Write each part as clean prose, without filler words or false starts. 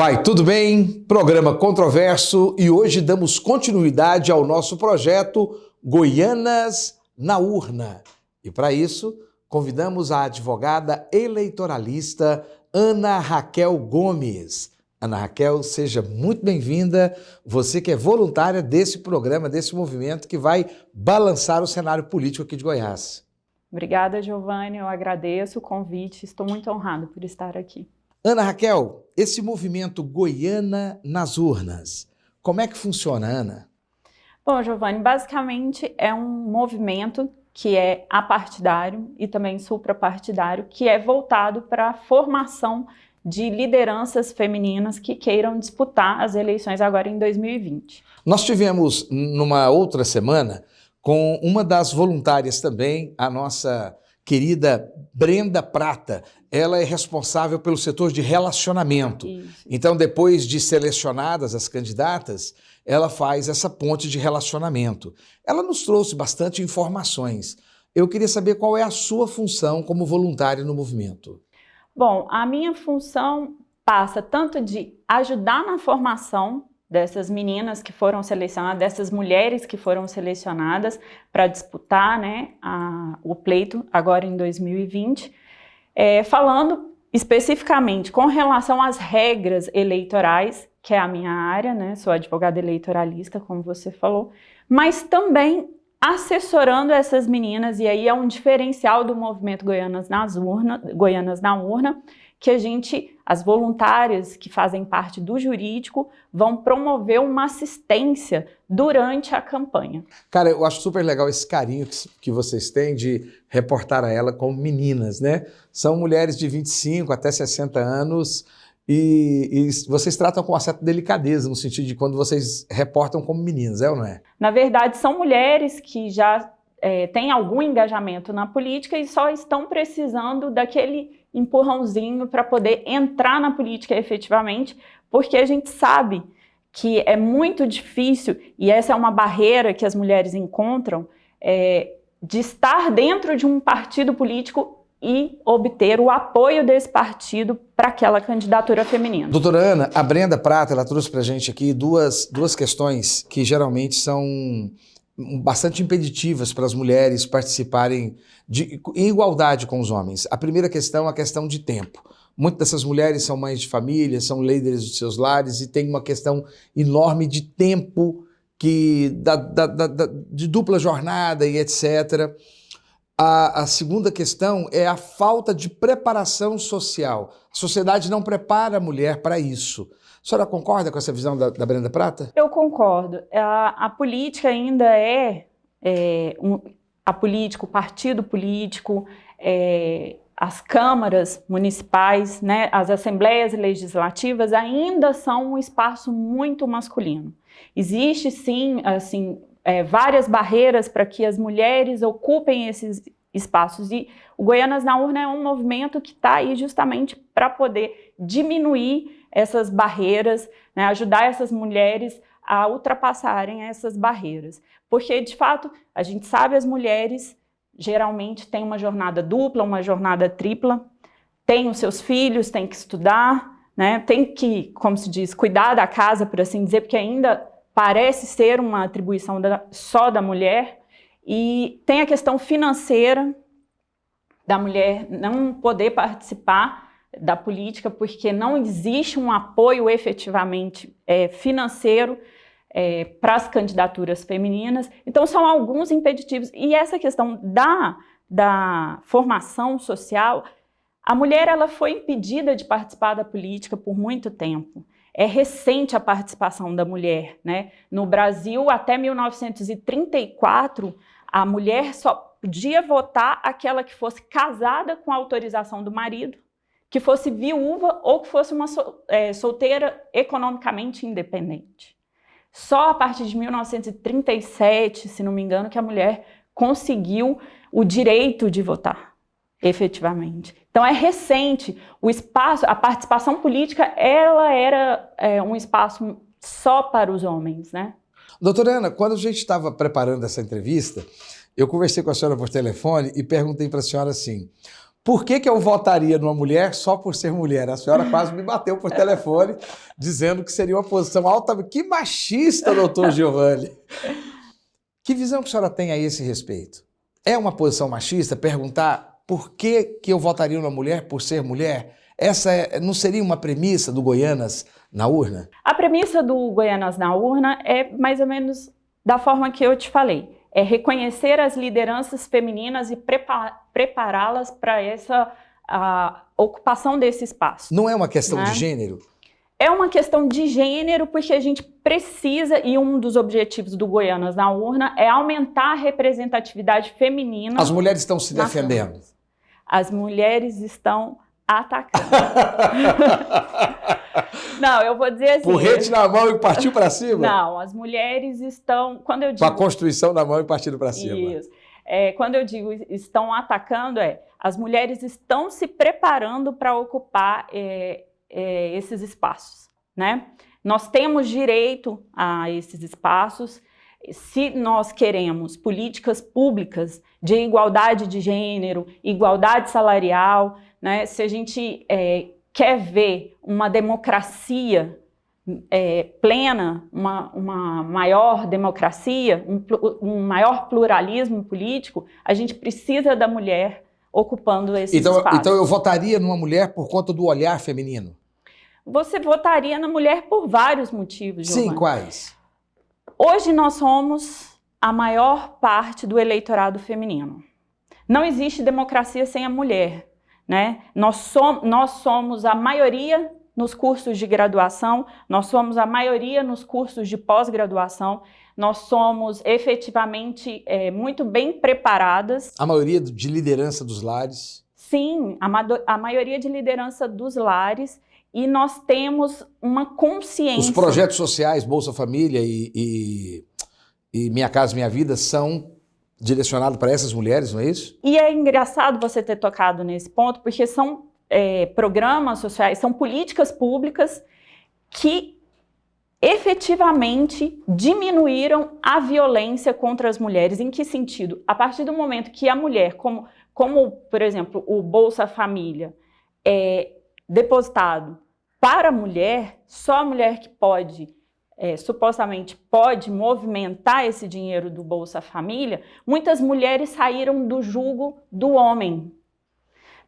vai tudo bem? Programa controverso e hoje damos continuidade ao nosso projeto Goianas na Urna. E para isso, convidamos a advogada eleitoralista Ana Raquel Gomes. Ana Raquel, seja muito bem-vinda, você que é voluntária desse programa, desse movimento que vai balançar o cenário político aqui de Goiás. Obrigada, Giovanni, eu agradeço o convite, estou muito honrado por estar aqui. Ana Raquel, esse movimento Goiana nas Urnas, como é que funciona, Ana? Bom, Giovanni, basicamente é um movimento que é apartidário e também suprapartidário, que é voltado para a formação de lideranças femininas que queiram disputar as eleições agora em 2020. Nós tivemos, numa outra semana, com uma das voluntárias também, a nossa querida Brenda Prata. Ela é responsável pelo setor de relacionamento. Isso. Então, depois de selecionadas as candidatas, ela faz essa ponte de relacionamento. Ela nos trouxe bastante informações. Eu queria saber qual é a sua função como voluntária no movimento. Bom, a minha função passa tanto de ajudar na formação dessas meninas que foram selecionadas, dessas mulheres que foram selecionadas para disputar, né, o pleito agora em 2020, falando especificamente com relação às regras eleitorais, que é a minha área, né, sou advogada eleitoralista, como você falou, mas também assessorando essas meninas, e aí é um diferencial do movimento Goianas na Urna, que as voluntárias que fazem parte do jurídico vão promover uma assistência durante a campanha. Cara, eu acho super legal esse carinho que vocês têm de reportar a ela como meninas, né? São mulheres de 25 até 60 anos e vocês tratam com uma certa delicadeza, no sentido de quando vocês reportam como meninas, é ou não é? Na verdade, são mulheres que já têm algum engajamento na política e só estão precisando daquele empurrãozinho para poder entrar na política efetivamente, porque a gente sabe que é muito difícil, e essa é uma barreira que as mulheres encontram, de estar dentro de um partido político e obter o apoio desse partido para aquela candidatura feminina. Doutora Ana, a Brenda Prata, ela trouxe para a gente aqui duas questões que geralmente são bastante impeditivas para as mulheres participarem em igualdade com os homens. A primeira questão é a questão de tempo. Muitas dessas mulheres são mães de família, são líderes dos seus lares e tem uma questão enorme de tempo de dupla jornada e etc. A segunda questão é a falta de preparação social. A sociedade não prepara a mulher para isso. A senhora concorda com essa visão da Brenda Prata? Eu concordo. A política ainda o partido político, as câmaras municipais, né, as assembleias legislativas ainda são um espaço muito masculino. Existe, sim, assim, várias barreiras para que as mulheres ocupem esses espaços. E o Goianas na Urna é um movimento que está aí justamente para poder diminuir essas barreiras, né, ajudar essas mulheres a ultrapassarem essas barreiras. Porque, de fato, a gente sabe as mulheres geralmente têm uma jornada dupla, uma jornada tripla, têm os seus filhos, têm que estudar, né, tem que, como se diz, cuidar da casa, por assim dizer, porque ainda parece ser uma atribuição só da mulher, e tem a questão financeira da mulher não poder participar da política, porque não existe um apoio efetivamente financeiro para as candidaturas femininas. Então, são alguns impeditivos. E essa questão da formação social, a mulher ela foi impedida de participar da política por muito tempo. É recente a participação da mulher, né? No Brasil, até 1934, a mulher só podia votar aquela que fosse casada com a autorização do marido, que fosse viúva ou que fosse uma solteira economicamente independente. Só a partir de 1937, se não me engano, que a mulher conseguiu o direito de votar, efetivamente. Então é recente, o espaço, a participação política, ela era um espaço só para os homens, né? Doutora Ana, quando a gente estava preparando essa entrevista, eu conversei com a senhora por telefone e perguntei para a senhora assim, Por que eu votaria numa mulher só por ser mulher? A senhora quase me bateu por telefone dizendo que seria uma posição altamente... Que machista, doutor Giovanni! Que visão que a senhora tem a esse respeito? É uma posição machista perguntar por que eu votaria numa mulher por ser mulher? Essa não seria uma premissa do Goianas na Urna? A premissa do Goianas na Urna é mais ou menos da forma que eu te falei. É reconhecer as lideranças femininas e prepará-las para essa ocupação desse espaço. Não é uma questão né? de gênero? É uma questão de gênero, porque a gente precisa, e um dos objetivos do Goianas na Urna é aumentar a representatividade feminina. As mulheres estão se defendendo? As mulheres estão atacando. Não, eu vou dizer assim... Porrete na mão e partiu para cima? Não, as mulheres estão... Quando eu digo, com a Constituição na mão e partindo para cima. Isso. Quando eu digo estão atacando, as mulheres estão se preparando para ocupar esses espaços, né? Nós temos direito a esses espaços. Se nós queremos políticas públicas de igualdade de gênero, igualdade salarial, né? Se a gente quer ver uma democracia plena, uma maior democracia, um maior pluralismo político, a gente precisa da mulher ocupando esses espaços. Então eu votaria numa mulher por conta do olhar feminino? Você votaria na mulher por vários motivos, Giovanni. Sim, quais? Hoje nós somos a maior parte do eleitorado feminino. Não existe democracia sem a mulher, né? Nós somos a maioria nos cursos de graduação, nós somos a maioria nos cursos de pós-graduação, nós somos efetivamente muito bem preparadas. A maioria de liderança dos lares? Sim, a maioria de liderança dos lares. E nós temos uma consciência... Os projetos sociais, Bolsa Família e Minha Casa Minha Vida são direcionados para essas mulheres, não é isso? E é engraçado você ter tocado nesse ponto, porque são programas sociais, são políticas públicas que efetivamente diminuíram a violência contra as mulheres. Em que sentido? A partir do momento que a mulher, como por exemplo, o Bolsa Família, depositado para a mulher, só a mulher que pode, supostamente pode movimentar esse dinheiro do Bolsa Família, muitas mulheres saíram do jugo do homem,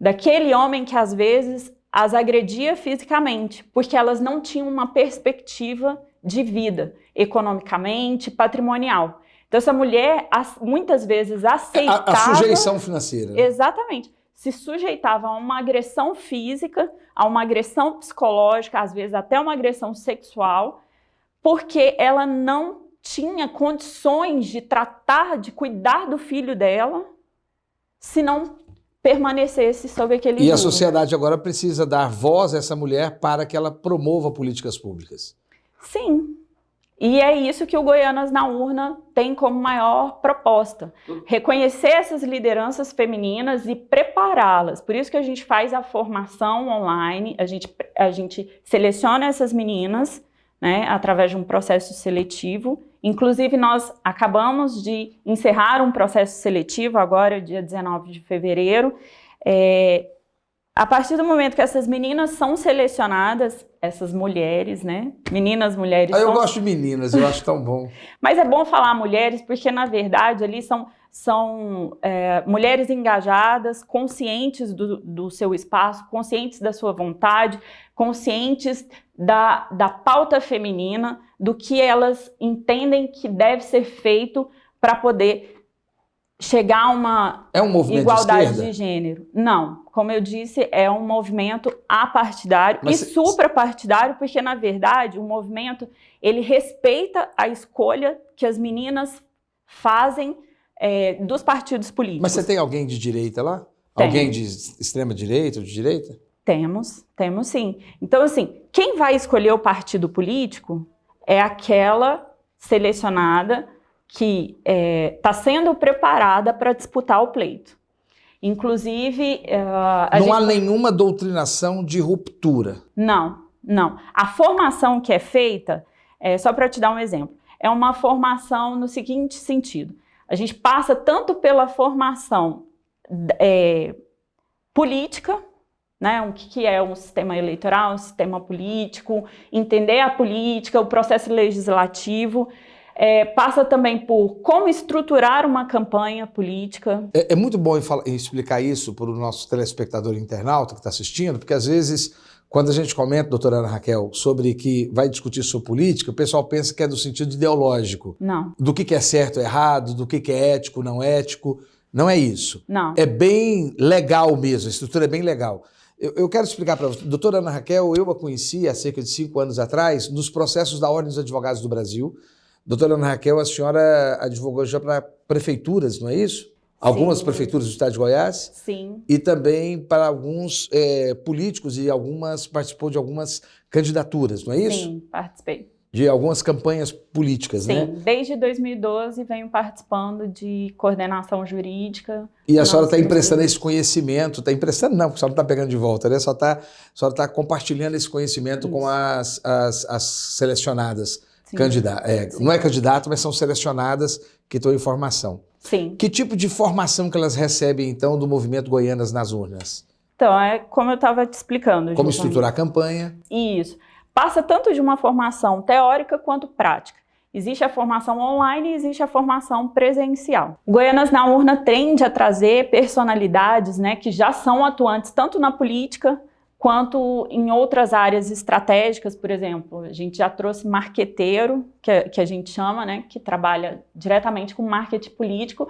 daquele homem que às vezes as agredia fisicamente, porque elas não tinham uma perspectiva de vida, economicamente, patrimonial. Então essa mulher muitas vezes aceitava... A sujeição financeira. Exatamente. Se sujeitava a uma agressão física, a uma agressão psicológica, às vezes até uma agressão sexual, porque ela não tinha condições de tratar, de cuidar do filho dela, se não permanecesse sob aquele jugo. E a sociedade agora precisa dar voz a essa mulher para que ela promova políticas públicas. Sim. E é isso que o Goianas na Urna tem como maior proposta. Reconhecer essas lideranças femininas e prepará-las. Por isso que a gente faz a formação online, a gente seleciona essas meninas, né, através de um processo seletivo. Inclusive, nós acabamos de encerrar um processo seletivo agora, dia 19 de fevereiro. A partir do momento que essas meninas são selecionadas, essas mulheres, né? Meninas, mulheres... Eu gosto de meninas, eu acho tão bom. Mas é bom falar mulheres, porque, na verdade, ali são mulheres engajadas, conscientes do seu espaço, conscientes da sua vontade, conscientes da pauta feminina, do que elas entendem que deve ser feito para poder chegar a uma igualdade de gênero. Não, como eu disse, é um movimento apartidário e suprapartidário, porque, na verdade, o movimento ele respeita a escolha que as meninas fazem dos partidos políticos. Mas você tem alguém de direita lá? Tem. Alguém de extrema direita ou de direita? Temos sim. Então, assim, quem vai escolher o partido político é aquela selecionada que está sendo preparada para disputar o pleito. Inclusive... não há nenhuma doutrinação de ruptura? Não. A formação que é feita, só para te dar um exemplo, é uma formação no seguinte sentido. A gente passa tanto pela formação política, né? O que é um sistema eleitoral, um sistema político, entender a política, o processo legislativo. Passa também por como estruturar uma campanha política. É muito bom explicar isso para o nosso telespectador internauta que está assistindo, porque às vezes, quando a gente comenta, doutora Ana Raquel, sobre que vai discutir sobre política, o pessoal pensa que é do sentido ideológico. Não. Do que é certo ou errado, do que é ético, não ético. Não é isso. Não. É bem legal mesmo, a estrutura é bem legal. Eu quero explicar para você. Doutora Ana Raquel, eu a conheci há cerca de 5 anos atrás, nos processos da Ordem dos Advogados do Brasil. Doutora Ana Raquel, a senhora advogou já para prefeituras, não é isso? Algumas Sim. Prefeituras do Estado de Goiás? Sim. E também para alguns políticos e participou de algumas candidaturas, não é isso? Sim, participei. De algumas campanhas políticas, Sim, né? desde 2012 venho participando de coordenação jurídica. E a senhora está emprestando esse conhecimento, está emprestando não, porque a senhora não está pegando de volta, né? A senhora está compartilhando esse conhecimento com as selecionadas. Não é candidato, mas são selecionadas que estão em formação. Sim. Que tipo de formação que elas recebem, então, do movimento Goianas nas Urnas? Então, como eu estava te explicando. Como estruturar a campanha. Isso. Passa tanto de uma formação teórica quanto prática. Existe a formação online e existe a formação presencial. Goianas na Urna tende a trazer personalidades, né, que já são atuantes tanto na política quanto em outras áreas estratégicas. Por exemplo, a gente já trouxe marqueteiro, que a gente chama, né, que trabalha diretamente com marketing político,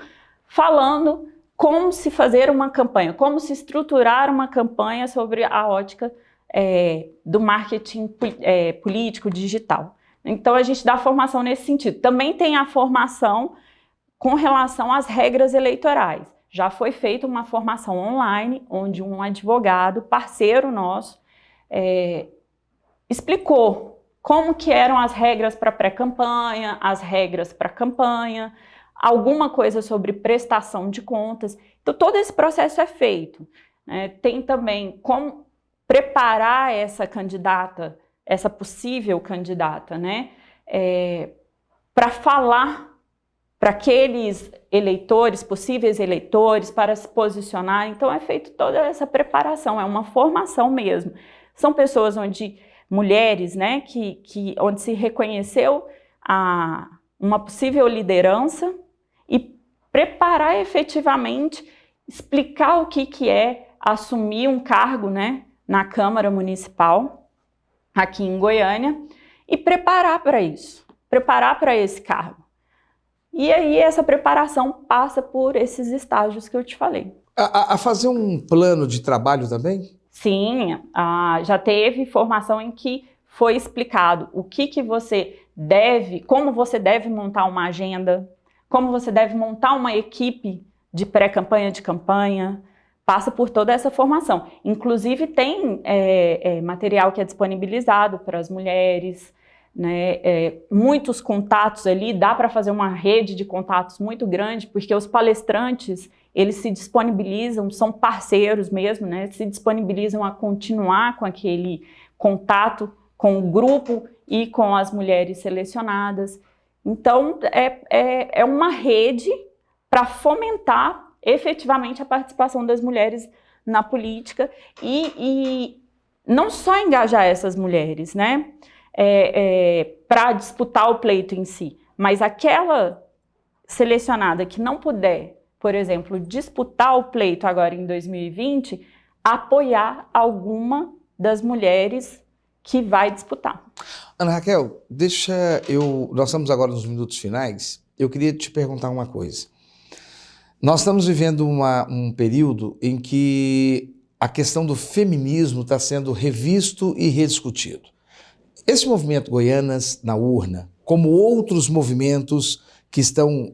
falando como se fazer uma campanha, como se estruturar uma campanha sobre a ótica do marketing político digital. Então, a gente dá formação nesse sentido. Também tem a formação com relação às regras eleitorais. Já foi feita uma formação online, onde um advogado, parceiro nosso, explicou como que eram as regras para pré-campanha, as regras para campanha, alguma coisa sobre prestação de contas. Então, todo esse processo é feito. Tem também como preparar essa candidata, essa possível candidata, né, para falar para aqueles eleitores, possíveis eleitores, para se posicionar. Então, é feita toda essa preparação, é uma formação mesmo. São pessoas mulheres, né, onde se reconheceu uma possível liderança e preparar efetivamente, explicar o que é assumir um cargo, né, na Câmara Municipal, aqui em Goiânia, e preparar para isso, preparar para esse cargo. E aí essa preparação passa por esses estágios que eu te falei. A fazer um plano de trabalho também? Sim, já teve formação em que foi explicado o que você deve, como você deve montar uma agenda, como você deve montar uma equipe de pré-campanha, de campanha, passa por toda essa formação. Inclusive tem material que é disponibilizado para as mulheres, né, muitos contatos ali, dá para fazer uma rede de contatos muito grande, porque os palestrantes, eles se disponibilizam, são parceiros mesmo, né, se disponibilizam a continuar com aquele contato com o grupo e com as mulheres selecionadas. Então, é uma rede para fomentar efetivamente a participação das mulheres na política e não só engajar essas mulheres, né, para disputar o pleito em si, mas aquela selecionada que não puder, por exemplo, disputar o pleito agora em 2020, apoiar alguma das mulheres que vai disputar. Ana Raquel, nós estamos agora nos minutos finais, eu queria te perguntar uma coisa. Nós estamos vivendo um período em que a questão do feminismo está sendo revisto e rediscutido. Esse movimento Goianas na Urna, como outros movimentos que estão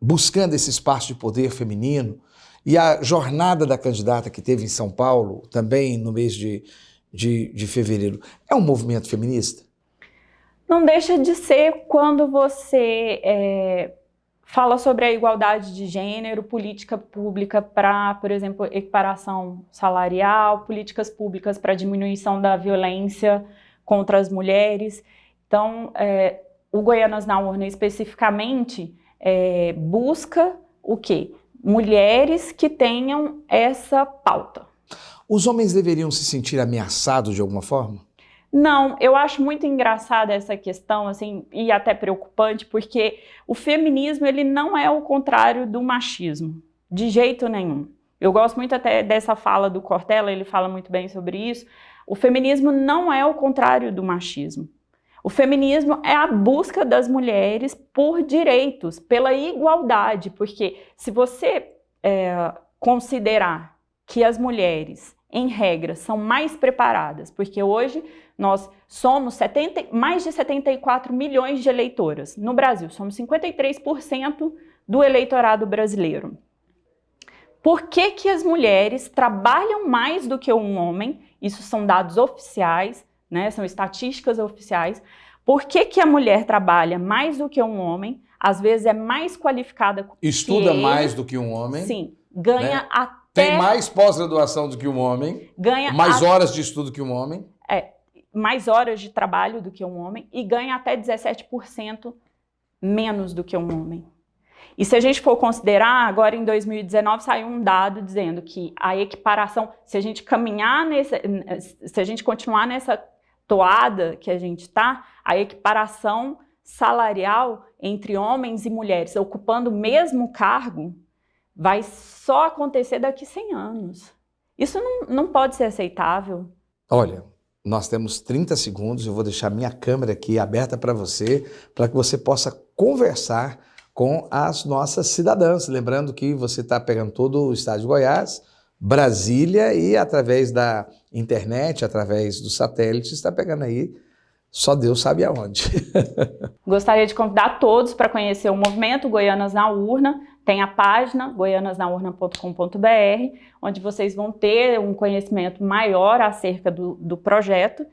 buscando esse espaço de poder feminino, e a jornada da candidata que teve em São Paulo, também no mês de fevereiro, é um movimento feminista? Não deixa de ser quando você fala sobre a igualdade de gênero, política pública para, por exemplo, equiparação salarial, políticas públicas para diminuição da violência contra as mulheres. Então, o Goianas na Urna especificamente busca o quê? mulheres que tenham essa pauta. Os homens deveriam se sentir ameaçados de alguma forma? Não, eu acho muito engraçada essa questão, assim, e até preocupante, porque o feminismo, ele não é o contrário do machismo, de jeito nenhum. Eu gosto muito até dessa fala do Cortella, ele fala muito bem sobre isso. O feminismo não é o contrário do machismo. O feminismo é a busca das mulheres por direitos, pela igualdade, porque se você considerar que as mulheres, em regra, são mais preparadas, porque hoje nós somos mais de 74 milhões de eleitoras. No Brasil, somos 53% do eleitorado brasileiro. Por que que as mulheres trabalham mais do que um homem? Isso são dados oficiais, né? São estatísticas oficiais. Por que que a mulher trabalha mais do que um homem? Às vezes é mais qualificada que Estuda ele. mais do que um homem. Sim, ganha né? até... Tem mais pós-graduação do que um homem. Ganha mais horas de estudo que um homem. Mais horas de trabalho do que um homem e ganha até 17% menos do que um homem. E se a gente for considerar, agora em 2019 saiu um dado dizendo que a equiparação, se a gente se a gente continuar nessa toada que a gente está, a equiparação salarial entre homens e mulheres ocupando o mesmo cargo vai só acontecer daqui a 100 anos. Isso não pode ser aceitável. Olha, nós temos 30 segundos, eu vou deixar minha câmera aqui aberta para que você possa conversar com as nossas cidadãs. Lembrando que você está pegando todo o estado de Goiás, Brasília e através da internet, através do satélite, está pegando aí, só Deus sabe aonde. Gostaria de convidar todos para conhecer o movimento Goianas na Urna. Tem a página goianasnaurna.com.br, onde vocês vão ter um conhecimento maior acerca do projeto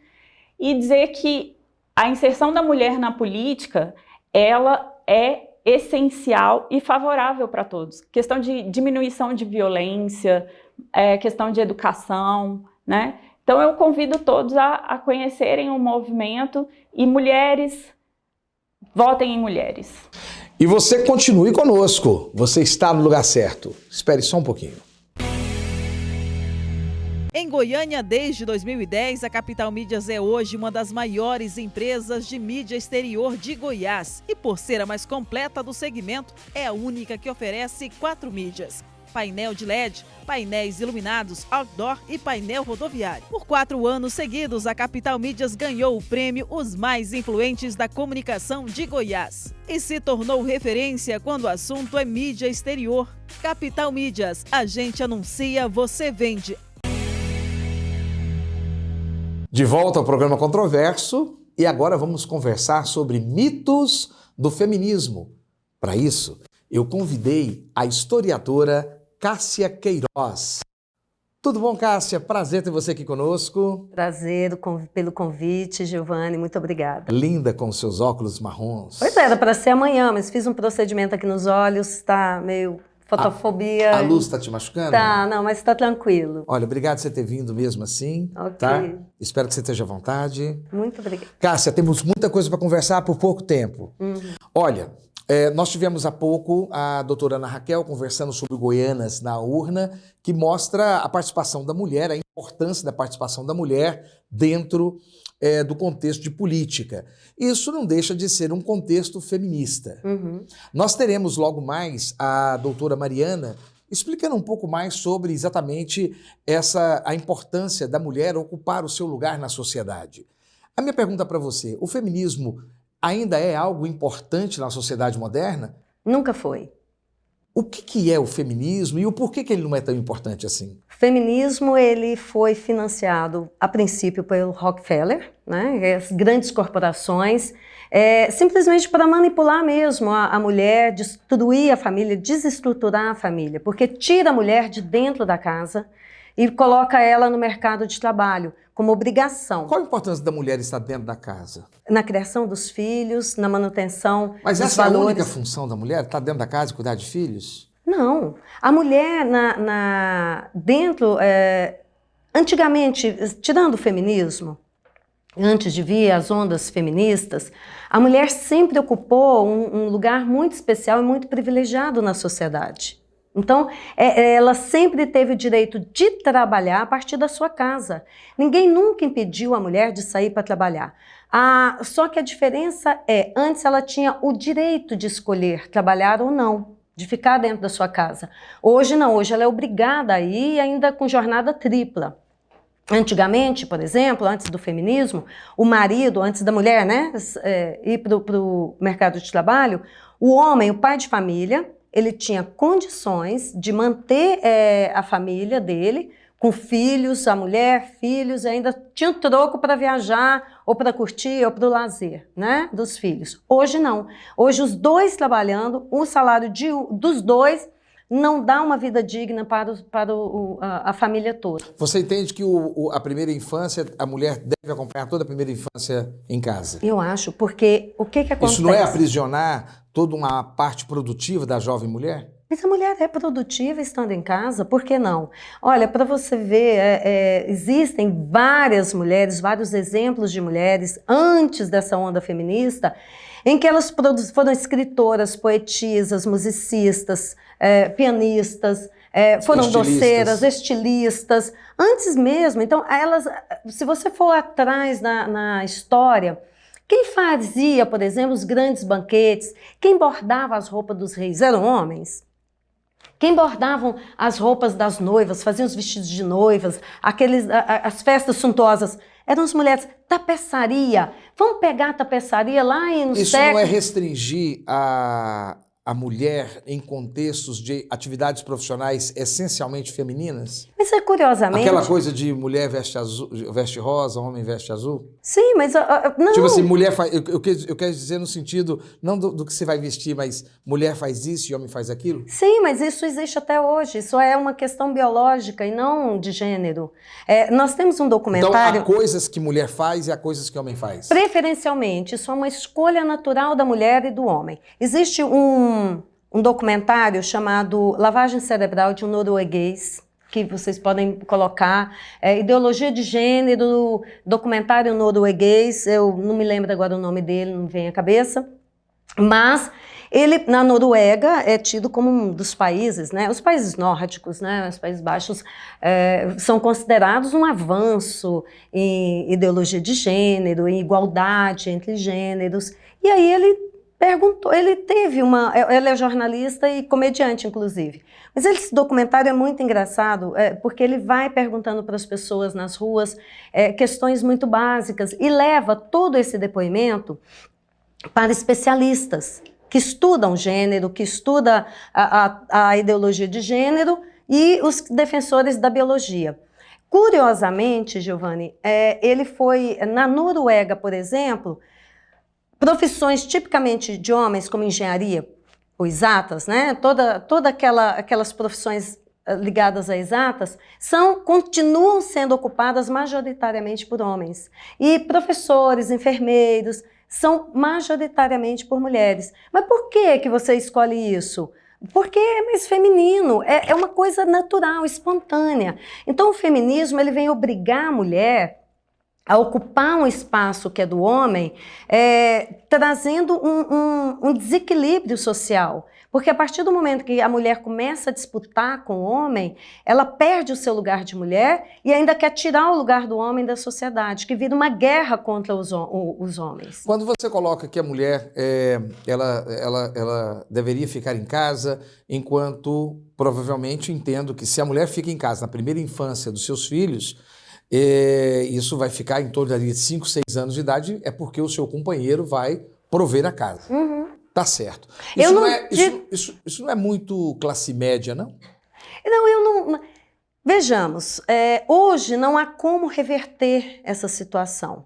e dizer que a inserção da mulher na política, ela é essencial e favorável para todos. Questão de diminuição de violência, questão de educação, né? Então eu convido todos a conhecerem o movimento e mulheres, votem em mulheres. E você continue conosco, você está no lugar certo. Espere só um pouquinho. Em Goiânia, desde 2010, a Capital Mídias é hoje uma das maiores empresas de mídia exterior de Goiás. E por ser a mais completa do segmento, é a única que oferece 4 mídias: painel de LED, painéis iluminados, outdoor e painel rodoviário. Por 4 anos seguidos, a Capital Mídias ganhou o prêmio Os Mais Influentes da Comunicação de Goiás e se tornou referência quando o assunto é mídia exterior. Capital Mídias, a gente anuncia, você vende. De volta ao programa Controverso e agora vamos conversar sobre mitos do feminismo. Para isso, eu convidei a historiadora Cássia Queiroz. Tudo bom, Cássia? Prazer ter você aqui conosco. Prazer pelo convite, Giovanni, muito obrigada. Linda com seus óculos marrons. Pois é, era para ser amanhã, mas fiz um procedimento aqui nos olhos, está meio fotofobia. A luz está te machucando? Tá, não, mas está tranquilo. Olha, obrigado por você ter vindo mesmo assim, Ok. tá? Espero que você esteja à vontade. Muito obrigada. Cássia, temos muita coisa para conversar por pouco tempo. Olha, nós tivemos há pouco a doutora Ana Raquel conversando sobre Goianas na Urna, que mostra a participação da mulher, a importância da participação da mulher dentro do contexto de política. Isso não deixa de ser um contexto feminista. Nós teremos logo mais a doutora Mariana explicando um pouco mais sobre exatamente a importância da mulher ocupar o seu lugar na sociedade. A minha pergunta para você, o feminismo ainda é algo importante na sociedade moderna? Nunca foi. O que é o feminismo e o porquê que ele não é tão importante assim? O feminismo, ele foi financiado, a princípio, pelo Rockefeller, né? As grandes corporações, simplesmente para manipular mesmo a mulher, destruir a família, desestruturar a família, porque tira a mulher de dentro da casa e coloca ela no mercado de trabalho, como obrigação. Qual a importância da mulher estar dentro da casa? Na criação dos filhos, na manutenção Mas dos essa valores. é a única função da mulher? Estar dentro da casa e cuidar de filhos? Não. A mulher dentro, antigamente, tirando o feminismo, antes de vir as ondas feministas, a mulher sempre ocupou um lugar muito especial e muito privilegiado na sociedade. Então, ela sempre teve o direito de trabalhar a partir da sua casa. Ninguém nunca impediu a mulher de sair para trabalhar. Só que a diferença antes ela tinha o direito de escolher trabalhar ou não, de ficar dentro da sua casa. Hoje não, hoje ela é obrigada a ir, ainda com jornada tripla. Antigamente, por exemplo, antes do feminismo, o marido, antes da mulher, né, ir para o mercado de trabalho, o homem, o pai de família, ele tinha condições de manter a família dele, com filhos, a mulher, filhos, e ainda tinha um troco para viajar, ou para curtir, ou para o lazer, né, dos filhos. Hoje não. Hoje os dois trabalhando, o salário dos dois não dá uma vida digna para a família toda. Você entende que a primeira infância, a mulher deve acompanhar toda a primeira infância em casa? Eu acho, porque o que acontece? Isso não é aprisionar toda uma parte produtiva da jovem mulher? Mas a mulher é produtiva estando em casa, por que não? Olha, para você ver, existem várias mulheres, vários exemplos de mulheres antes dessa onda feminista, em que elas foram escritoras, poetisas, musicistas, pianistas, foram doceiras, estilistas, antes mesmo. Então, se você for atrás na história, quem fazia, por exemplo, os grandes banquetes, quem bordava as roupas dos reis eram homens. Quem bordavam as roupas das noivas, faziam os vestidos de noivas, as festas suntuosas, eram as mulheres. Tapeçaria, vamos pegar a tapeçaria lá no Isso século... não é restringir a mulher em contextos de atividades profissionais essencialmente femininas? Mas curiosamente... Aquela coisa de mulher veste rosa, homem veste azul? Sim, mas não... Tipo assim, mulher faz... Eu quero dizer no sentido, não do que você vai vestir, mas mulher faz isso e homem faz aquilo? Sim, mas isso existe até hoje. Isso é uma questão biológica e não de gênero. Nós temos um documentário... Então, há coisas que mulher faz e há coisas que homem faz? Preferencialmente, isso é uma escolha natural da mulher e do homem. Existe um documentário chamado Lavagem Cerebral de um Norueguês, que vocês podem colocar, Ideologia de Gênero, documentário norueguês, eu não me lembro agora o nome dele, não me vem à cabeça, mas ele, na Noruega, é tido como um dos países, né, os países nórdicos, né, os Países Baixos, são considerados um avanço em ideologia de gênero, em igualdade entre gêneros, e aí ele perguntou, ele é jornalista e comediante, inclusive. Mas esse documentário é muito engraçado, porque ele vai perguntando para as pessoas nas ruas questões muito básicas e leva todo esse depoimento para especialistas que estudam gênero, que estudam a ideologia de gênero e os defensores da biologia. Curiosamente, Giovanni, ele foi, na Noruega, por exemplo, profissões tipicamente de homens, como engenharia ou exatas, né? Toda aquelas profissões ligadas a exatas, continuam sendo ocupadas majoritariamente por homens. E professores, enfermeiros, são majoritariamente por mulheres. Mas por que você escolhe isso? Porque é mais feminino, é uma coisa natural, espontânea. Então o feminismo ele vem obrigar a mulher a ocupar um espaço que é do homem, trazendo um desequilíbrio social. Porque a partir do momento que a mulher começa a disputar com o homem, ela perde o seu lugar de mulher e ainda quer tirar o lugar do homem da sociedade, que vira uma guerra contra os homens. Quando você coloca que a mulher ela deveria ficar em casa, enquanto provavelmente entendo que se a mulher fica em casa na primeira infância dos seus filhos, isso vai ficar em torno de 5, 6 anos de idade, é porque o seu companheiro vai prover a casa. Uhum. Tá certo. Isso não é muito classe média, não? Não, eu não... Vejamos, hoje não há como reverter essa situação.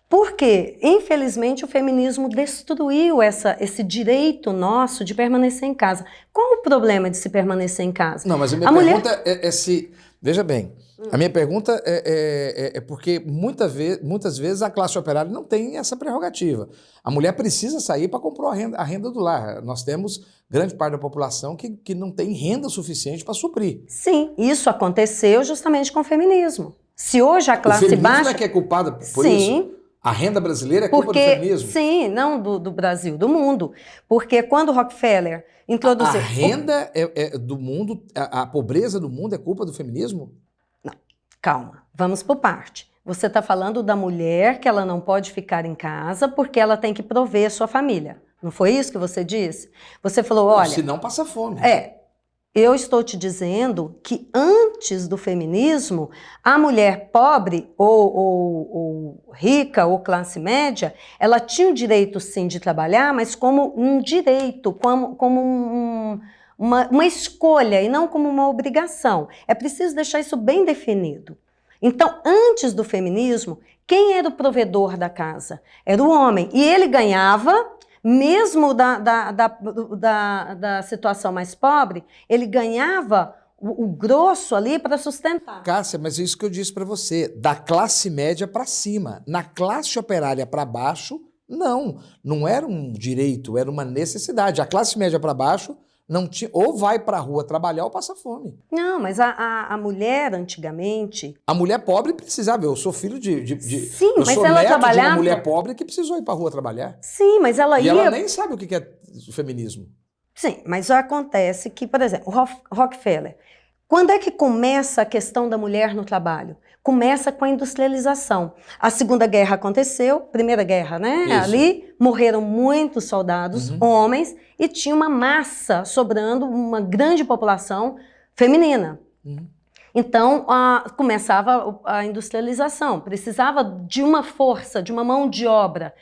Porque, infelizmente, o feminismo destruiu esse direito nosso de permanecer em casa. Qual o problema de se permanecer em casa? Não, mas a minha pergunta é se... Veja bem, a minha pergunta é porque muitas vezes a classe operária não tem essa prerrogativa. A mulher precisa sair para comprar a renda do lar. Nós temos grande parte da população que não tem renda suficiente para suprir. Sim, isso aconteceu justamente com o feminismo. Se hoje a classe baixa... O feminismo é que é culpada por isso? Sim. A renda brasileira é culpa do feminismo? Sim, não do Brasil, do mundo. Porque quando Rockefeller introduziu... A renda do mundo, a pobreza do mundo é culpa do feminismo? Não, calma, vamos por parte. Você está falando da mulher que ela não pode ficar em casa porque ela tem que prover sua família. Não foi isso que você disse? Você falou, olha... Se não, passa fome. Eu estou te dizendo que antes do feminismo, a mulher pobre ou rica ou classe média, ela tinha o direito sim de trabalhar, mas como um direito, como uma escolha e não como uma obrigação. É preciso deixar isso bem definido. Então, antes do feminismo, quem era o provedor da casa? Era o homem. E ele ganhava... Mesmo da situação mais pobre, ele ganhava o grosso ali para sustentar. Cássia, mas é isso que eu disse para você, da classe média para cima. Na classe operária para baixo, não era um direito, era uma necessidade. A classe média para baixo não tinha, ou vai para a rua trabalhar ou passa fome. Não, mas a mulher antigamente... A mulher pobre precisava, eu sou filho Sim, eu mas sou ela neto trabalhava... de uma mulher pobre que precisou ir para a rua trabalhar. Sim, mas ela ia... E ela nem sabe o que é feminismo. Sim, mas acontece que, por exemplo, Rockefeller, quando é que começa a questão da mulher no trabalho? Começa com a industrialização. A Segunda Guerra aconteceu, Primeira Guerra, né? Isso. Ali morreram muitos soldados, homens, e tinha uma massa sobrando, uma grande população feminina. Então, começava a industrialização, precisava de uma força, de uma mão de obra.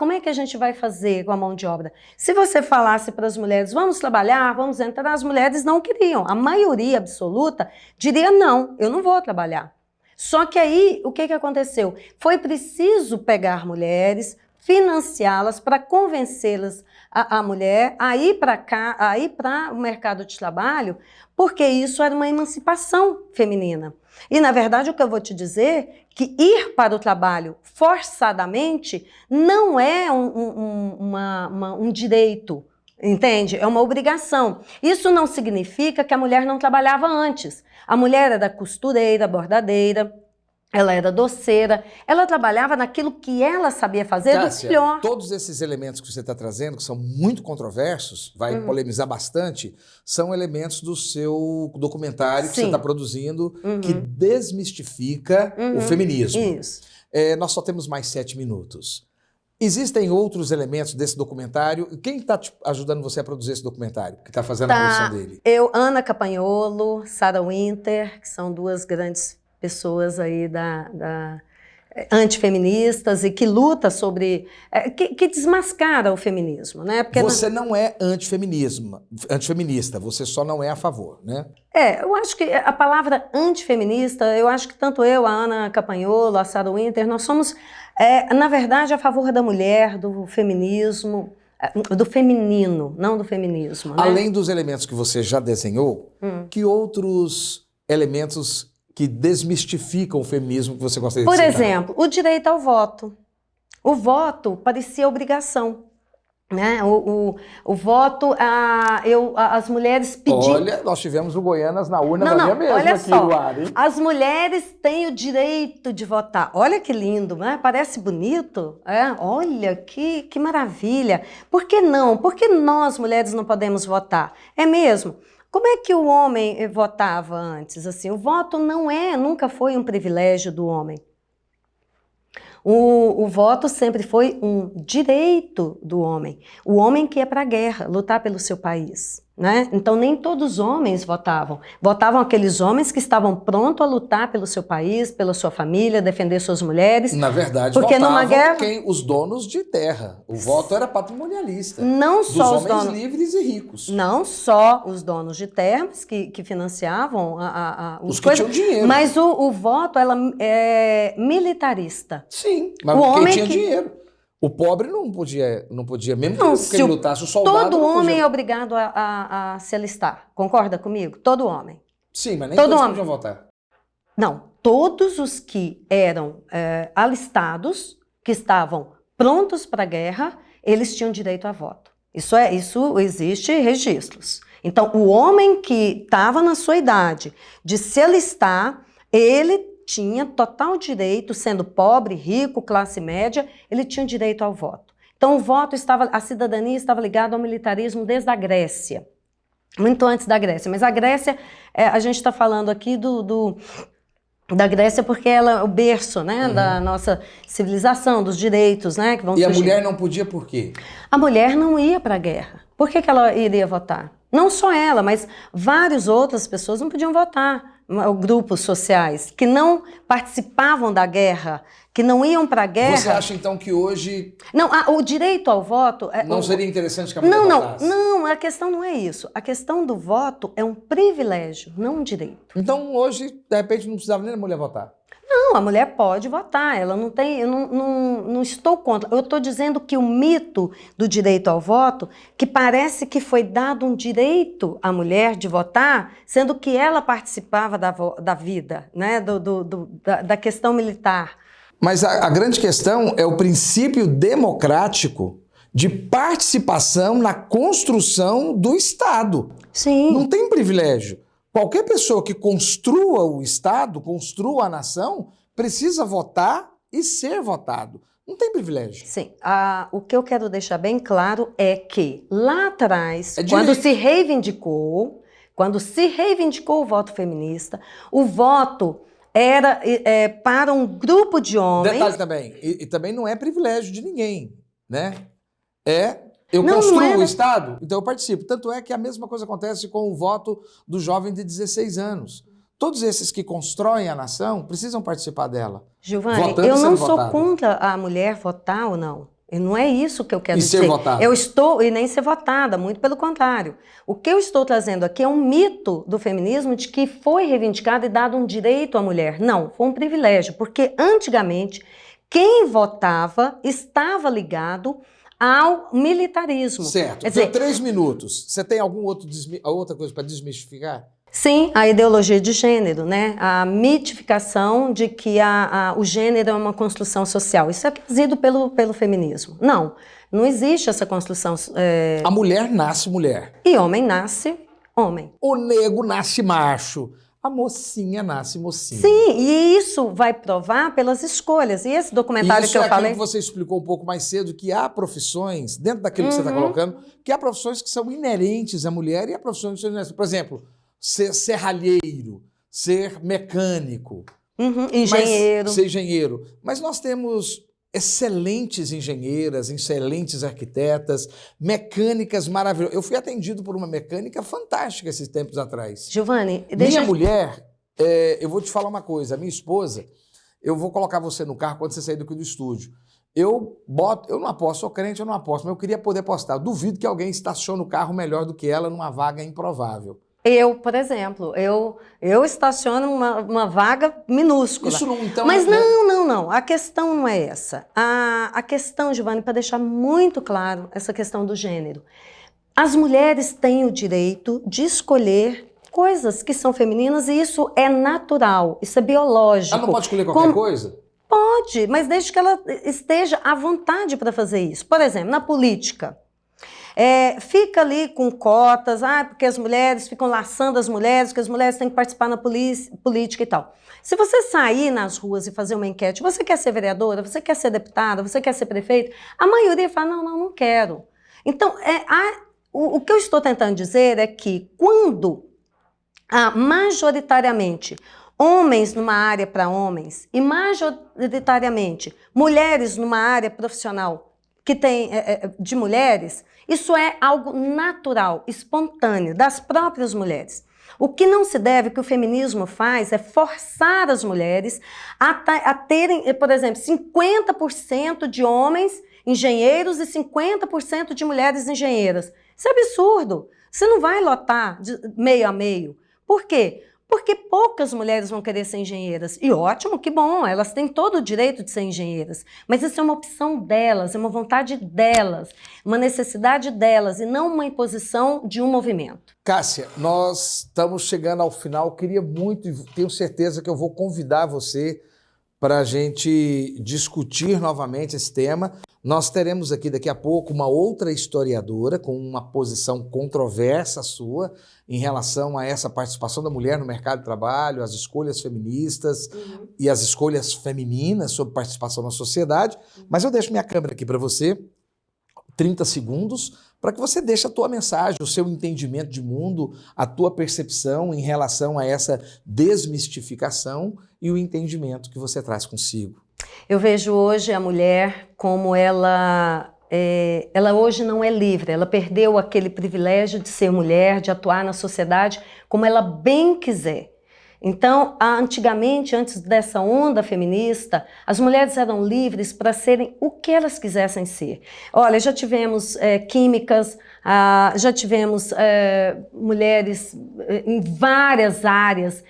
Como é que a gente vai fazer com a mão de obra? Se você falasse para as mulheres, vamos trabalhar, vamos entrar, as mulheres não queriam. A maioria absoluta diria, não, eu não vou trabalhar. Só que aí, o que aconteceu? Foi preciso pegar mulheres, financiá-las para convencê-las, a mulher, a ir para o mercado de trabalho, porque isso era uma emancipação feminina. E, na verdade, o que eu vou te dizer, que ir para o trabalho forçadamente não é um direito, entende? É uma obrigação. Isso não significa que a mulher não trabalhava antes. A mulher era costureira, bordadeira, ela era doceira, ela trabalhava naquilo que ela sabia fazer. Cássia, do melhor. Todos esses elementos que você está trazendo, que são muito controversos, vai polemizar bastante, são elementos do seu documentário que você está produzindo, que desmistifica o feminismo. Isso. Nós só temos mais 7 minutos. Existem outros elementos desse documentário? Quem está ajudando você a produzir esse documentário? Que está fazendo a produção dele? Ana Campagnolo, Sarah Winter, que são duas grandes pessoas aí antifeministas e que luta sobre... que desmascara o feminismo, né? Porque você não é antifeminista, você só não é a favor, né? Eu acho que a palavra antifeminista, eu acho que tanto eu, a Ana Campagnolo, a Sarah Winter, nós somos, na verdade, a favor da mulher, do feminismo, do feminino, não do feminismo, né? Além dos elementos que você já desenhou, que outros elementos que desmistificam o feminismo que você gostaria de citar? Por exemplo, o direito ao voto. O voto parecia obrigação. Né? O voto, as mulheres pediam... Olha, nós tivemos o Goianas na urna mesmo olha aqui só, no ar, hein? As mulheres têm o direito de votar. Olha que lindo, né? Parece bonito. Olha, que maravilha. Por que não? Por que nós, mulheres, não podemos votar? É mesmo? Como é que o homem votava antes? Assim, o voto nunca foi um privilégio do homem. O voto sempre foi um direito do homem. O homem que ia para a guerra, lutar pelo seu país. Né? Então, nem todos os homens votavam. Votavam aqueles homens que estavam prontos a lutar pelo seu país, pela sua família, defender suas mulheres. Na verdade, porque votavam numa guerra... os donos de terra. O voto era patrimonialista. Não só dos homens livres e ricos. Não só os donos de terras que financiavam os que tinham dinheiro. Mas o voto é militarista. Sim, mas quem tinha dinheiro. O pobre não podia mesmo que ele lutasse, o soldado todo homem é obrigado a se alistar, concorda comigo? Todo homem. Sim, mas nem todos podiam votar. Não, todos os que eram alistados, que estavam prontos para a guerra, eles tinham direito a voto. Isso existe registros. Então, o homem que estava na sua idade de se alistar, ele tinha total direito, sendo pobre, rico, classe média, ele tinha direito ao voto. Então a cidadania estava ligada ao militarismo desde a Grécia, muito antes da Grécia. Mas a Grécia, a gente está falando aqui da Grécia porque ela é o berço, né, da nossa civilização, dos direitos, né, que vão surgir. E a mulher não podia por quê? A mulher não ia para a guerra. Por que ela iria votar? Não só ela, mas várias outras pessoas não podiam votar. Grupos sociais que não participavam da guerra, que não iam para a guerra. Você acha então que hoje... Não, o direito ao voto... Não seria interessante que a mulher votasse? Não, a questão não é isso. A questão do voto é um privilégio, não um direito. Então hoje, de repente, não precisava nem a mulher votar? Não, a mulher pode votar, ela não tem, eu não estou contra. Eu estou dizendo que o mito do direito ao voto, que parece que foi dado um direito à mulher de votar, sendo que ela participava da vida, né, da questão militar. Mas a grande questão é o princípio democrático de participação na construção do Estado. Sim. Não tem privilégio. Qualquer pessoa que construa o Estado, construa a nação, precisa votar e ser votado. Não tem privilégio. Sim. O que eu quero deixar bem claro é que lá atrás, quando se reivindicou o voto feminista, o voto era para um grupo de homens... Detalhe também, e também não é privilégio de ninguém, né? Eu construo o Estado, então eu participo. Tanto é que a mesma coisa acontece com o voto do jovem de 16 anos. Todos esses que constroem a nação precisam participar dela. Giovani, eu não sou contra a mulher votar ou não. E não é isso que eu quero dizer. E ser votada. E nem ser votada, muito pelo contrário. O que eu estou trazendo aqui é um mito do feminismo de que foi reivindicado e dado um direito à mulher. Não, foi um privilégio, porque antigamente quem votava estava ligado ao militarismo. Certo. Quer dizer, 3 minutos. Você tem outra coisa para desmistificar? Sim, a ideologia de gênero, né? A mitificação de que o gênero é uma construção social. Isso é trazido pelo feminismo. Não existe essa construção. A mulher nasce mulher. E homem nasce homem. O nego nasce macho. A mocinha nasce mocinha. Sim, e isso vai provar pelas escolhas. E esse documentário que eu falei... Que você explicou um pouco mais cedo, que há profissões, dentro daquilo que você está colocando, que há profissões que são inerentes à mulher e há profissões que são inerentes. Por exemplo, ser serralheiro, ser mecânico. Engenheiro. Ser engenheiro. Mas nós temos excelentes engenheiras, excelentes arquitetas, mecânicas maravilhosas. Eu fui atendido por uma mecânica fantástica esses tempos atrás. Giovani, Minha mulher, eu vou te falar uma coisa, minha esposa, eu vou colocar você no carro quando você sair do estúdio. Eu não aposto, sou crente, eu não aposto, mas eu queria poder apostar. Eu duvido que alguém estacione o carro melhor do que ela numa vaga improvável. Eu, por exemplo, eu estaciono uma vaga minúscula. Isso não, então... Mas não. A questão não é essa. A questão, Giovani, para deixar muito claro essa questão do gênero. As mulheres têm o direito de escolher coisas que são femininas e isso é natural, isso é biológico. Ela não pode escolher qualquer coisa? Pode, mas desde que ela esteja à vontade para fazer isso. Por exemplo, na política. Fica ali com cotas, porque as mulheres ficam laçando as mulheres, porque as mulheres têm que participar na política e tal. Se você sair nas ruas e fazer uma enquete, você quer ser vereadora, você quer ser deputada, você quer ser prefeito, a maioria fala, não quero. Então, o que eu estou tentando dizer é que quando majoritariamente homens numa área para homens e majoritariamente mulheres numa área profissional que tem de mulheres, isso é algo natural, espontâneo, das próprias mulheres. O que não se deve, que o feminismo faz, é forçar as mulheres a terem, por exemplo, 50% de homens engenheiros e 50% de mulheres engenheiras. Isso é absurdo. Você não vai lotar de meio a meio. Por quê? Porque poucas mulheres vão querer ser engenheiras. E ótimo, que bom, elas têm todo o direito de ser engenheiras. Mas isso é uma opção delas, é uma vontade delas, uma necessidade delas e não uma imposição de um movimento. Cássia, nós estamos chegando ao final. Queria muito, e tenho certeza que eu vou convidar você para a gente discutir novamente esse tema. nós teremos aqui daqui a pouco uma outra historiadora com uma posição controversa sua em relação a essa participação da mulher no mercado de trabalho, as escolhas feministas e as escolhas femininas sobre participação na sociedade. Mas eu deixo minha câmera aqui para você, 30 segundos, para que você deixe a tua mensagem, o seu entendimento de mundo, a tua percepção em relação a essa desmistificação e o entendimento que você traz consigo. Eu vejo hoje a mulher como ela hoje não é livre, ela perdeu aquele privilégio de ser mulher, de atuar na sociedade como ela bem quiser. Então, antigamente, antes dessa onda feminista, as mulheres eram livres para serem o que elas quisessem ser. Olha, já tivemos químicas, já tivemos mulheres em várias áreas,